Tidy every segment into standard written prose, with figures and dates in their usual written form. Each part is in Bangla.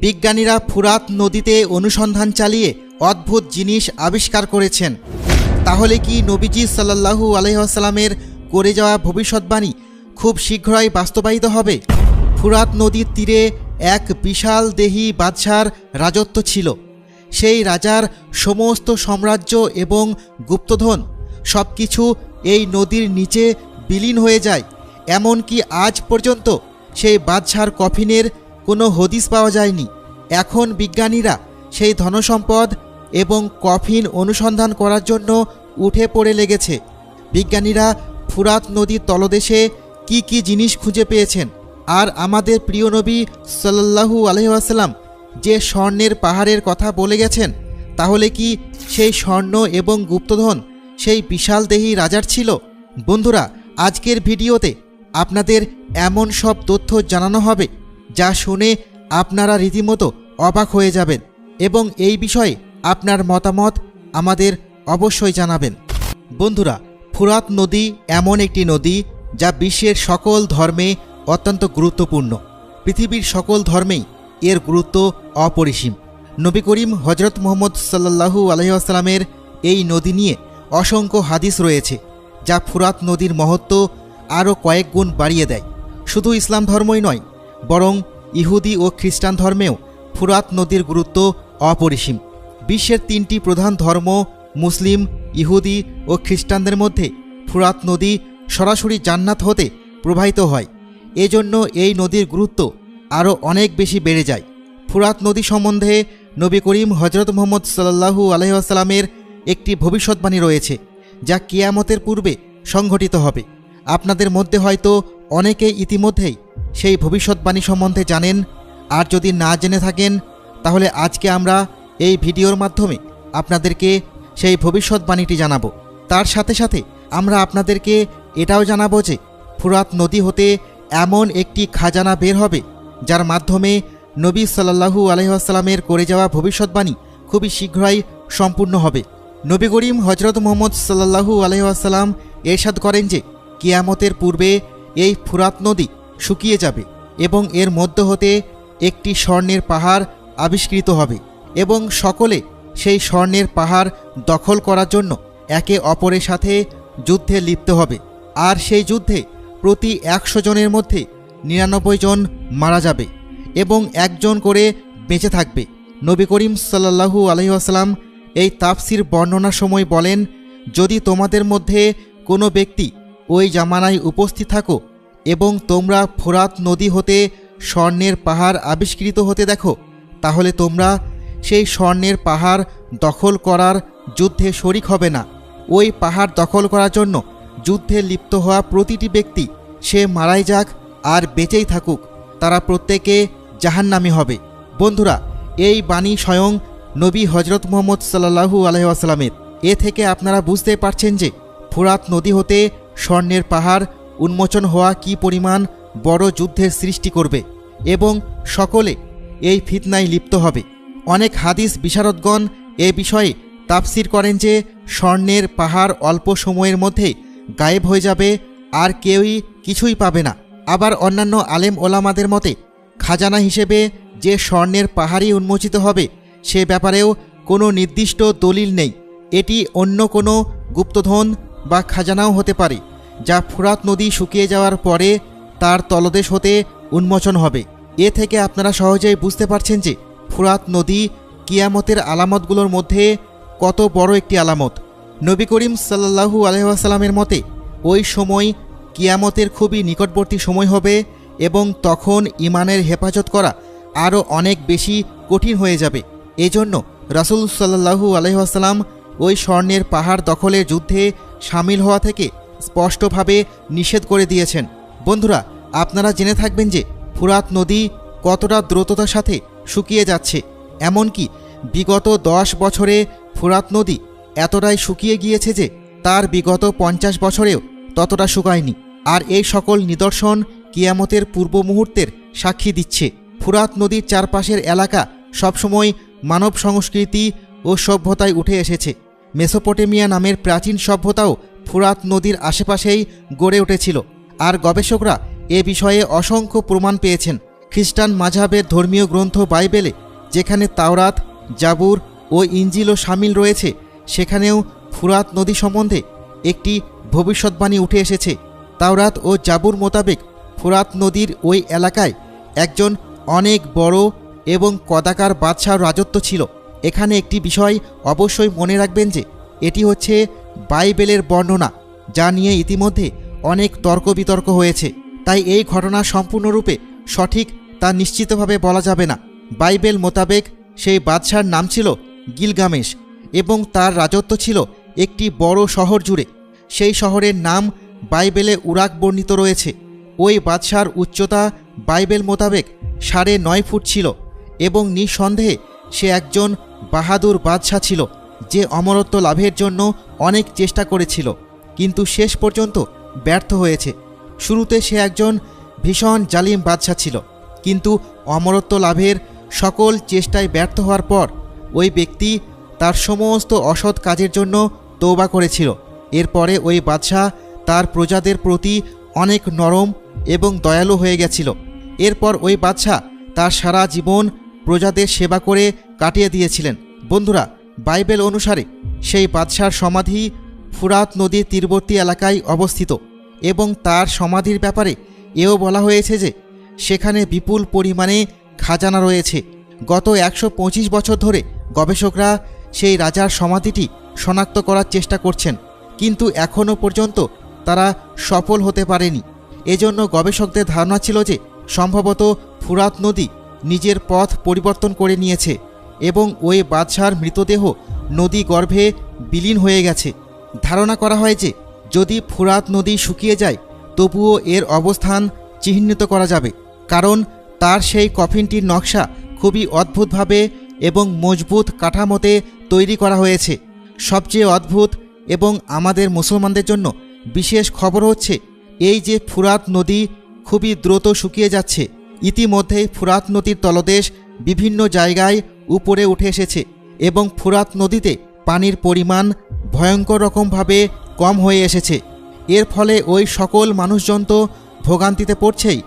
বিজ্ঞানীরা ফুরাত নদীতে অনুসন্ধান চালিয়ে অদ্ভুত জিনিস আবিষ্কার করেছেন। তাহলে কি নবীজি সাল্লাল্লাহু আলাইহি ওয়াসাল্লামের করে যাওয়া ভবিষ্যৎবাণী খুব শীঘ্রই বাস্তবায়িত হবে? ফুরাত নদীর তীরে এক বিশাল দেহী বাদশার রাজত্ব ছিল। সেই রাজার সমস্ত সাম্রাজ্য এবং গুপ্তধন সব কিছু এই নদীর নিচে বিলীন হয়ে যায়। এমনকি আজ পর্যন্ত সেই বাদশার কফিনের কোনো হদিস পাওয়া যায়নি। এখন বিজ্ঞানীরা সেই ধনসম্পদ এবং কফিন অনুসন্ধান করার জন্য উঠে পড়ে লেগেছে। বিজ্ঞানীরা ফুরাত নদীর তলদেশে কি কি জিনিস খুঁজে পেয়েছেন, আর আমাদের প্রিয় নবী সাল্লাল্লাহু আলাইহি ওয়াসাল্লাম যে স্বর্ণের পাহাড়ের কথা বলে গেছেন, তাহলে কি সেই স্বর্ণ এবং গুপ্তধন সেই বিশাল দেহী রাজার ছিল? বন্ধুরা, আজকের ভিডিওতে আপনাদের এমন সব তথ্য জানানো হবে যা শুনে আপনারা রীতিমতো অবাক হয়ে যাবেন, এবং এই বিষয়ে আপনার মতামত আমাদের অবশ্যই জানাবেন। বন্ধুরা, ফুরাত নদী এমন একটি নদী যা বিশ্বের সকল ধর্মে অত্যন্ত গুরুত্বপূর্ণ। পৃথিবীর সকল ধর্মেই এর গুরুত্ব অপরিসীম। নবী করিম হজরত মুহাম্মদ সাল্লাল্লাহু আলাইহি ওয়াসাল্লামের এই নদী নিয়ে অসংখ্য হাদিস রয়েছে, যা ফুরাত নদীর মহত্ব আরও কয়েক গুণ বাড়িয়ে দেয়। শুধু ইসলাম ধর্মই নয়, বরং ইহুদি ও খ্রিস্টান ধর্মেও ফুরাত নদীর গুরুত্ব অপরিসীম। বিশ্বের তিনটি প্রধান ধর্ম মুসলিম, ইহুদি ও খ্রিস্টানদের মধ্যে ফুরাত নদী সরাসরি জান্নাত হতে প্রবাহিত হয়। এজন্য এই নদীর গুরুত্ব আরও অনেক বেশি বেড়ে যায়। ফুরাত নদী সম্বন্ধে নবী করিম হজরত মুহাম্মদ সাল্লাল্লাহু আলাইহি ওয়াসাল্লামের একটি ভবিষ্যৎবাণী রয়েছে, যা কিয়ামতের পূর্বে সংঘটিত হবে। আপনাদের মধ্যে হয়তো অনেকেই ইতিমধ্যেই সেই ভবিষ্যৎবাণী সম্বন্ধে জানেন, আর যদি না জেনে থাকেন তাহলে আজকে আমরা এই ভিডিওর মাধ্যমে আপনাদেরকে সেই ভবিষ্যৎবাণীটি জানাবো। তার সাথে সাথে আমরা আপনাদেরকে এটাও জানাবো যে ফুরাত নদী হতে এমন একটি খাজানা বের হবে, যার মাধ্যমে নবী সাল্লাল্লাহু আলাইহি ওয়াসাল্লামের করে যাওয়া ভবিষ্যৎবাণী খুবই শীঘ্রই সম্পূর্ণ হবে। নবী করিম হজরত মুহাম্মদ সাল্লাল্লাহু আলাইহি ওয়াসাল্লাম ইরশাদ করেন যে কিয়ামতের পূর্বে এই ফুরাত নদী শুকিয়ে যাবে এবং এর মধ্য হতে একটি স্বর্ণের পাহাড় আবিষ্কৃত হবে, এবং সকলে সেই স্বর্ণের পাহাড় দখল করার জন্য একে অপরের সাথে যুদ্ধে লিপ্ত হবে। আর সেই যুদ্ধে প্রতি 100 জনের মধ্যে 99 জন মারা যাবে এবং একজন করে বেঁচে থাকবে। নবী করিম সাল্লাল্লাহু আলাইহি ওয়াসাল্লাম এই তাফসির বর্ণনার সময় বলেন, যদি তোমাদের মধ্যে কোনো ব্যক্তি ওই জামানায় উপস্থিত থাকো এবং তোমরা ফুরাত নদী হতে স্বর্ণের পাহাড় আবিষ্কৃত হতে দেখো, তাহলে তোমরা সেই স্বর্ণের পাহাড় দখল করার যুদ্ধে শরিক হবে না। ওই পাহাড় দখল করার জন্য যুদ্ধে লিপ্ত হওয়া প্রতিটি ব্যক্তি, সে মারাই যাক আর বেঁচেই থাকুক, তারা প্রত্যেকে জাহান্নামী হবে। বন্ধুরা, এই বাণী স্বয়ং নবী হজরত মুহাম্মদ সাল্লাল্লাহু আলাইহি ওয়াসাল্লামের। এ থেকে আপনারা বুঝতে পারছেন যে ফুরাত নদী হতে স্বর্ণের পাহাড় উন্মোচন হওয়া কী পরিমাণ বড় যুদ্ধের সৃষ্টি করবে, এবং সকলে এই ফিতনায় লিপ্ত হবে। অনেক হাদিস বিশারদগণ এ বিষয়ে তাফসির করেন যে স্বর্ণের পাহাড় অল্প সময়ের মধ্যে গায়েব হয়ে যাবে আর কেউই কিছুই পাবে না। আবার অন্যান্য আলেম ওলামাদের মতে খাজানা হিসেবে যে স্বর্ণের পাহাড়ই উন্মোচিত হবে সে ব্যাপারেও কোনো নির্দিষ্ট দলিল নেই। এটি অন্য কোনো গুপ্তধন বা খাজানাও হতে পারে, যা ফুরাত নদী শুকিয়ে যাওয়ার পরে তার তলদেশ হতে উন্মোচন হবে। এ থেকে আপনারা সহজেই বুঝতে পারছেন যে ফুরাত নদী কিয়ামতের আলামতগুলোর মধ্যে কত বড় একটি আলামত। নবী করিম সাল্লাল্লাহু আলাইহি ওয়াসাল্লামের মতে ওই সময় কিয়ামতের খুবই নিকটবর্তী সময় হবে, এবং তখন ইমানের হেফাজত করা আরও অনেক বেশি কঠিন হয়ে যাবে। এজন্য রাসূল সাল্লাল্লাহু আলাইহি ওয়াসাল্লাম ওই স্বর্ণের পাহাড় দখলের যুদ্ধে সামিল হওয়া থেকে স্পষ্টভাবে নিষেধ করে দিয়েছেন। বন্ধুরা, আপনারা জেনে থাকবেন যে ফুরাত নদী কতটা দ্রুততার সাথে শুকিয়ে যাচ্ছে। এমনকি বিগত 10 বছরে ফুরাত নদী এতটাই শুকিয়ে গিয়েছে যে তার বিগত 50 বছরেও ততটা শুকায়নি। আর এই সকল নিদর্শন কিয়ামতের পূর্ব মুহূর্তের সাক্ষী দিচ্ছে। ফুরাত নদীর চারপাশের এলাকা সবসময় মানব সংস্কৃতি ও সভ্যতায় উঠে এসেছে। মেসোপটেমিয়া নামের প্রাচীন সভ্যতাও ফুরাত নদীর আশেপাশেই গড়ে উঠেছিল, আর গবেষকরা এ বিষয়ে অসংখ্য প্রমাণ পেয়েছেন। খ্রিস্টান মাযহাবের ধর্মীয় গ্রন্থ বাইবেলে যেখানে তাওরাত, জাবুর ও ইঞ্জিলও শামিল রয়েছে, সেখানেও ফুরাত নদী সম্বন্ধে একটি ভবিষ্যৎবাণী উঠে এসেছে। তাওরাত ও জাবুর মোতাবেক ফুরাত নদীর ওই এলাকায় একজন অনেক বড় এবং কদাকার বাদশাহর রাজত্ব ছিল। এখানে একটি বিষয় অবশ্যই মনে রাখবেন যে এটি হচ্ছে বাইবেলের বর্ণনা, যা নিয়ে ইতিমধ্যে অনেক তর্ক বিতর্ক হয়েছে। তাই এই ঘটনা সম্পূর্ণরূপে সঠিক তা নিশ্চিতভাবে বলা যাবে না। বাইবেল মোতাবেক সেই বাদশার নাম ছিল গিলগামেশ এবং তার রাজত্ব ছিল একটি বড় শহর জুড়ে। সেই শহরের নাম বাইবেলে উরাক বর্ণিত রয়েছে। ওই বাদশার উচ্চতা বাইবেল মোতাবেক 9.5 ফুট ছিল এবং নিঃসন্দেহে সে একজন বাহাদুর বাদশা ছিল, যে অমরত্ব লাভের জন্য অনেক চেষ্টা করেছিল, কিন্তু শেষ পর্যন্ত ব্যর্থ হয়েছে। শুরুতে সে একজন ভীষণ জালিম বাদশা ছিল, কিন্তু অমরত্ব লাভের সকল চেষ্টায় ব্যর্থ হওয়ার পর ওই ব্যক্তি তার সমস্ত অসৎ কাজের জন্য তওবা করেছিল। এরপরে ওই বাদশা তার প্রজাদের প্রতি অনেক নরম এবং দয়ালু হয়ে গেছিল। এরপর ওই বাদশা তার সারা জীবন প্রজাদের সেবা করে কাটিয়ে দিয়েছিলেন। বন্ধুরা, বাইবেল অনুসারে সেই বাদশার সমাধি ফুরাত নদীর তীরবর্তী এলাকায় অবস্থিত এবং তার সমাধির ব্যাপারে এও বলা হয়েছে যে সেখানে বিপুল পরিমাণে খাজানা রয়েছে। গত 125 বছর ধরে গবেষকরা সেই রাজার সমাধিটি শনাক্ত করার চেষ্টা করছেন, কিন্তু এখনও পর্যন্ত তারা সফল হতে পারেনি। এজন্য গবেষকদের ধারণা ছিল যে সম্ভবত ফুরাত নদী নিজের পথ পরিবর্তন করে নিয়েছে এবং ওই বাদশার মৃতদেহ নদী গর্ভে বিলীন হয়ে গেছে। ধারণা করা হয় যে যদি ফুরাত নদী শুকিয়ে যায় তবুও এর অবস্থান চিহ্নিত করা যাবে, কারণ তার সেই কফিনটির নকশা খুবই অদ্ভুতভাবে এবং মজবুত কাঠামোতে তৈরি করা হয়েছে। সবচেয়ে অদ্ভুত এবং আমাদের মুসলমানদের জন্য বিশেষ খবর হচ্ছে এই যে ফুরাত নদী খুবই দ্রুত শুকিয়ে যাচ্ছে। ইতিমধ্যেই ফুরাত নদীর তলদেশ বিভিন্ন জায়গায় উপরে উঠে এসেছে এবং ফুরাত নদীতে পানির পরিমাণ ভয়ঙ্কর রকমভাবে কম হয়ে এসেছে। এর ফলে ওই সকল মানুষজন তো ভোগান্তিতে পড়ছেই,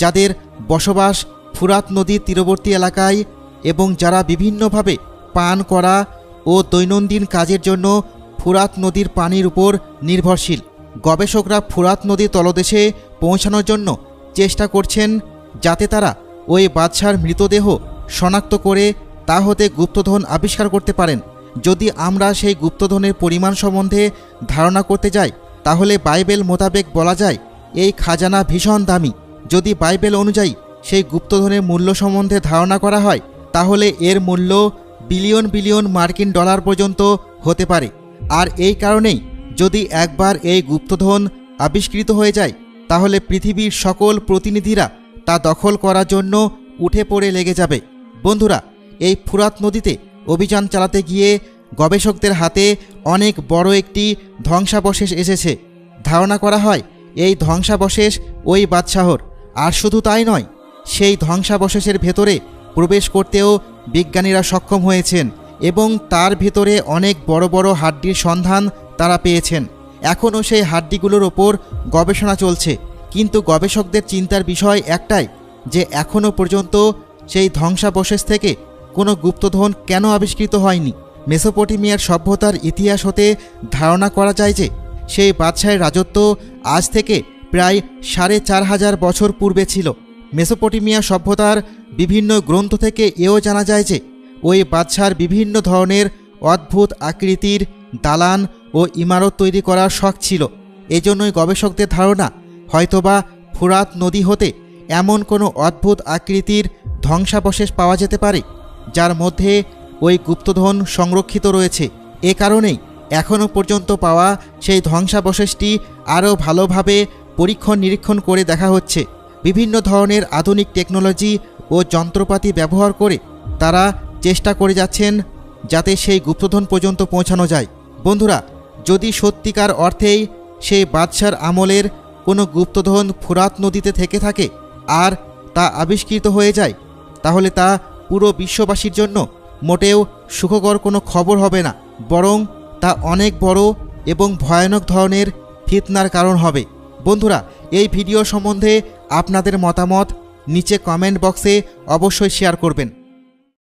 যাদের বসবাস ফুরাত নদীর তীরবর্তী এলাকায় এবং যারা বিভিন্নভাবে পান করা ও দৈনন্দিন কাজের জন্য ফুরাত নদীর পানির উপর নির্ভরশীল। গবেষকরা ফুরাত নদীর তলদেশে পৌঁছানোর জন্য চেষ্টা করছেন যাতে তারা ওই বাদশার মৃতদেহ শনাক্ত করে তা হতে গুপ্তধন আবিষ্কার করতে পারেন। যদি আমরা সেই গুপ্তধনের পরিমাণ সম্বন্ধে ধারণা করতে যাই তাহলে বাইবেল মোতাবেক বলা যায় এই খাজানা ভীষণ দামি। যদি বাইবেল অনুযায়ী সেই গুপ্তধনের মূল্য সম্বন্ধে ধারণা করা হয় তাহলে এর মূল্য বিলিয়ন বিলিয়ন মার্কিন ডলার পর্যন্ত হতে পারে। আর এই কারণেই যদি একবার এই গুপ্তধন আবিষ্কৃত হয়ে যায় তাহলে পৃথিবীর সকল প্রতিনিধিরা তা দখল করার জন্য উঠে পড়ে লেগে যাবে। বন্ধুরা, এই ফুরাত নদীতে অভিযান চালাতে গিয়ে গবেষকদের হাতে অনেক বড় একটি ধ্বংসাবশেষ এসেছে। ধারণা করা হয় এই ধ্বংসাবশেষ ওই বাদশাহর। আর শুধু তাই নয়, সেই ধ্বংসাবশেষের ভেতরে প্রবেশ করতেও বিজ্ঞানীরা সক্ষম হয়েছেন এবং তার ভেতরে অনেক বড় বড় হাড্ডির সন্ধান তারা পেয়েছেন। এখনও সেই হাড্ডিগুলোর ওপর গবেষণা চলছে, কিন্তু গবেষকদের চিন্তার বিষয় একটাই যে এখনও পর্যন্ত সেই ধ্বংসাবশেষ থেকে কোনো গুপ্তধন কেন আবিষ্কৃত হয়নি। মেসোপটেমিয়ার সভ্যতার ইতিহাস হতে ধারণা করা যায় যে সেই বাদশাহের রাজত্ব আজ থেকে প্রায় 4500 বছর পূর্বে ছিল। মেসোপটেমিয়া সভ্যতার বিভিন্ন গ্রন্থ থেকে এও জানা যায় যে ওই বাদশার বিভিন্ন ধরনের অদ্ভুত আকৃতির দালান ও ইমারত তৈরি করার শখ ছিল। এজন্যই গবেষকদের ধারণা হয়তোবা ফুরাত নদী হতে এমন কোনো অদ্ভুত আকৃতির ধ্বংসাবশেষ পাওয়া যেতে পারে যার মধ্যে ওই গুপ্তধন সংরক্ষিত রয়েছে। এ কারণেই এখনও পর্যন্ত পাওয়া সেই ধ্বংসাবশেষটি আরও ভালোভাবে পরীক্ষণ নিরীক্ষণ করে দেখা হচ্ছে। বিভিন্ন ধরনের আধুনিক টেকনোলজি ও যন্ত্রপাতি ব্যবহার করে তারা চেষ্টা করে যাচ্ছেন যাতে সেই গুপ্তধন পর্যন্ত পৌঁছানো যায়। বন্ধুরা, যদি সত্যিকার অর্থেই সেই বাদশার আমলের কোনো গুপ্তধন ফুরাত নদীতে থেকে থাকে আর তা আবিষ্কৃত হয়ে যায় তাহলে তা পুরো বিশ্ববাসীর জন্য মোটেও সুখকর কোনো খবর হবে না, বরং তা অনেক বড় এবং ভয়ানক ধরনের ফিতনার কারণ হবে। বন্ধুরা, এই ভিডিও সম্বন্ধে আপনাদের মতামত নিচে কমেন্ট বক্সে অবশ্যই শেয়ার করবেন।